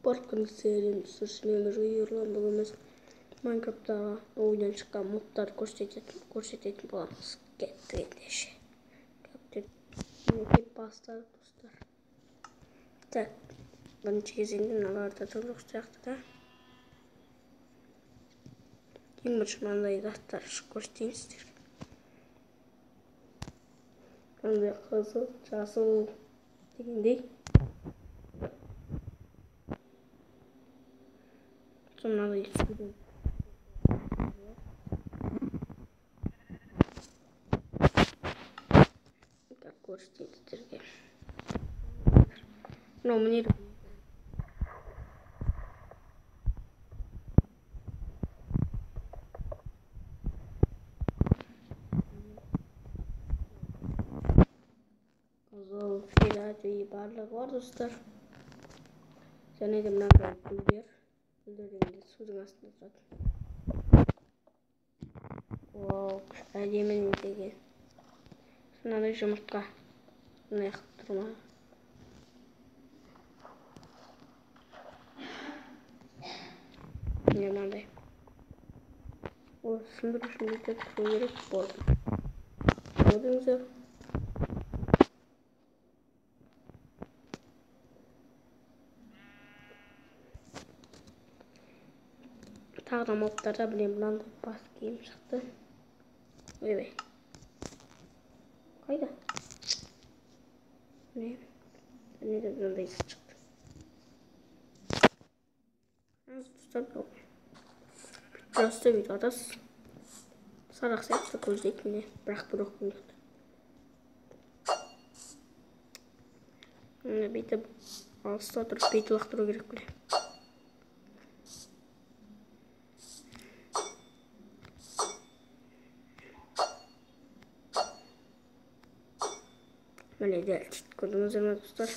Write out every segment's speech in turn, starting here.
Porkkanın sürüşünü uyurulan bulunmaz. Minecraft'ta oyundan çıkan modlar koşetet bulamaz. Getirdiği Yine bastar dostlar. Tak. Ben çizimden alarda çok sıcaktı da. Kim başımanda dostlar koştiğinizdir. Ben kızıl, çasıl degендей. Sonra da yetiştirdim. Так, koştiğinizdir. No, мне Kızıl, filadeyi barlık var dostlar. Және de мынандай гүлдердің судың астында тұрады. Вау, әдемі не деген. Мынандай жұмыртқа. Мындай қылып тұр ма? Міне мынандай. О, сындыру үшін бүйтіп тұру керек болды. Көрдіңіздер? Tағы да мобтарда білем мынандай бас киім шықты. Ойбай. Қайда? Міне де мынандай шықты. Достар, просто видеода сарақ сияқты көздейді міне, бірақ бір оқымдықты. Міне бүйтіп алыста тұрып бүйтіп лақтыру керек біле. Міне дәл көрдіңіздер ме достар?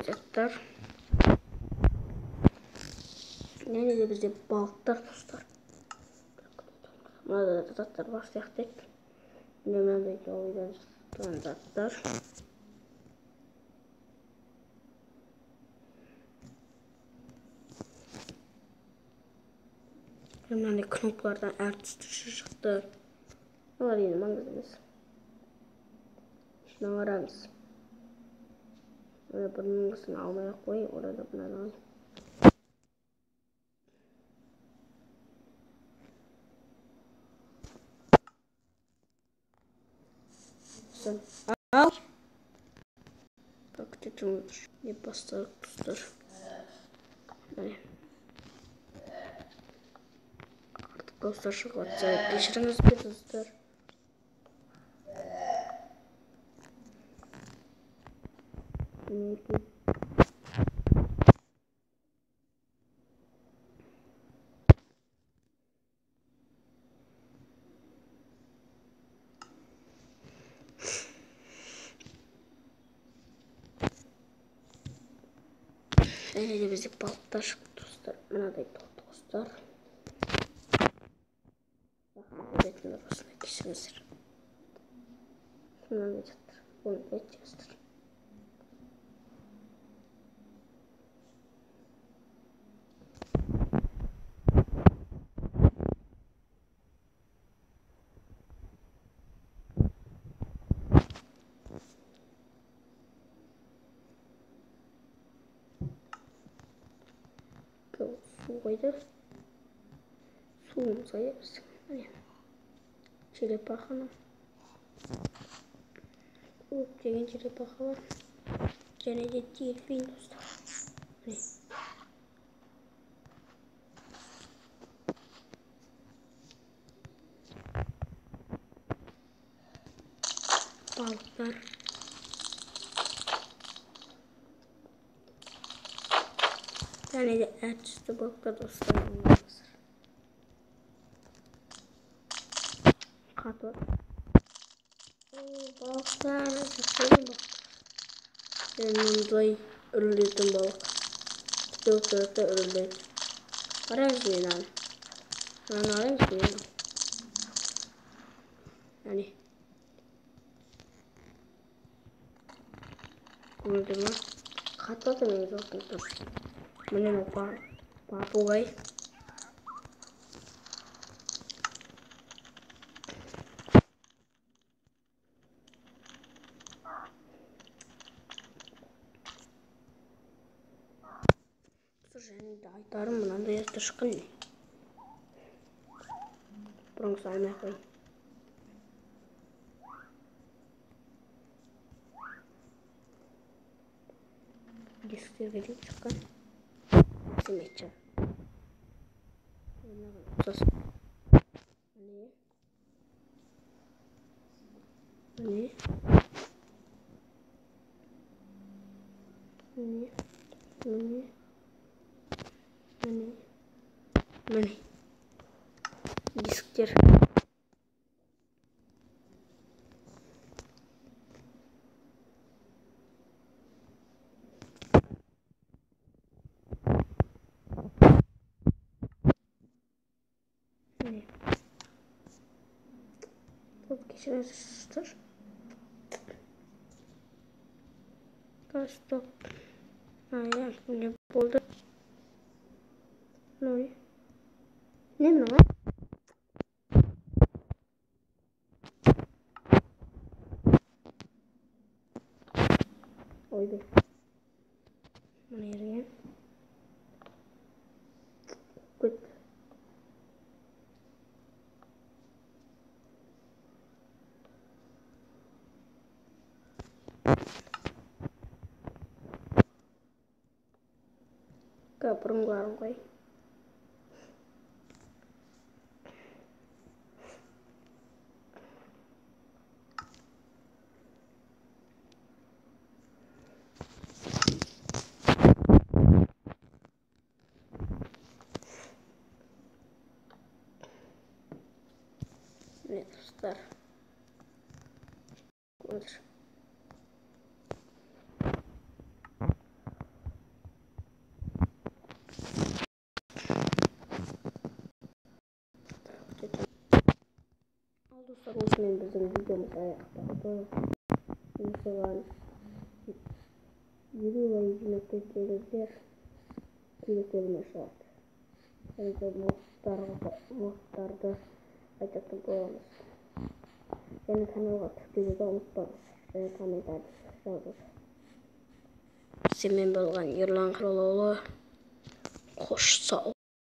Заттар. Және де бізде балықтар достар. Мынада да заттар бар сияқты. Міне мынандай ойдан тұрған заттар. Мынандай кнопкалардан әр түсті шықты. Олар енді маңызды емес. Шына қараңыз. Мына бір мыңғысын алмай қой, орада бұнан ал. Как ты думаешь? Не поставил достар. Artık dostlar шығып жатса, кешіріңіз бе достар. Және де бізде балықтар шықты достар. Мынадай достар. Бетін ұрысына кешіңіздер. Мынандай жаттыр. Оны бәтчіңіздер. Su қойды. Суын қоямыз. Черепаханы. Көптеген черепаха бар. Және де дельфин достар. Балықтар. Және де әр түсті балықтар достар. Қатып. Балықтар, жақсылым балықтар. Мындай үрілетін балық. Тіпті үріледі. Қараңыз мен аны. Қараңыз мен аны. Әне. Көрді ма? Қатып мен жоқтың тұр. Міне попугай. Және де айтарым мынандай есті шыққан. Бұрын салмай қой. Дисктерге дейін шыққан. Семетші. Міне. Дисктер. Тут кешіріңіздер. Стоп. Я не болды. Ну, не мынау. Ойбай. Мына ерген. Көт. Бұрынғыларын қой. Міне достар. Көрдір. Достар, осымен біздің видеомыз аяқталды. Осыған 20 лайк жинап кетсеңіздер келесі шығады. Модтарды айтатын боламыз. Және каналға тіркелуді ұмытпаңыз. Және комментарий жазыңыз. Сізбен болған Ерлан Құралұлы. Қош сау.